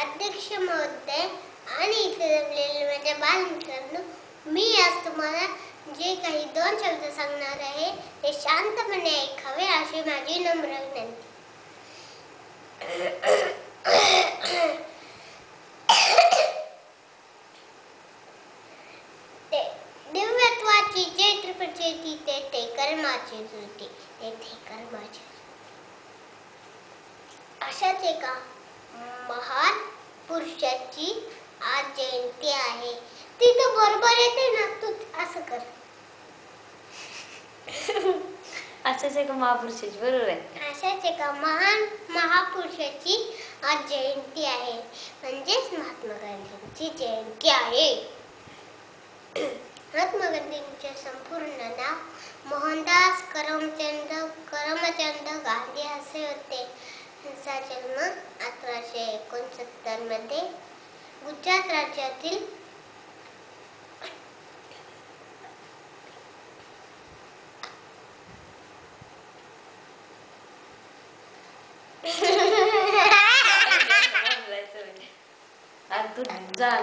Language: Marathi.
अध्यक्ष महोदय आणि इथे जमलेले माझ्या बालमित्रांनो, मी आज तुम्हाला जे काही 2 शब्द सांगणार आहे ते शांतपणे ऐकावे अशी माझी नम्र विनंती. दिव्यत्वाची चैत्र प्रचेती ते कर्माची जुळती ते कर्माची. अशाच एका महान पुरुषाची आज जयंती आहे. ती तर बरोबर येते ना, तू असं कर. अशाच एका महापुरुषाची, बरोबर आहे. अशाच एका महान महापुरुषाची आज जयंती आहे, म्हणजेच महात्मा गांधींची जयंती आहे. महात्मा गांधींचे संपूर्ण नाव मोहनदास करमचंद गांधी असे होते. त्यांचा जन्म 1869 मध्ये गुजरात राज्यातील झाला.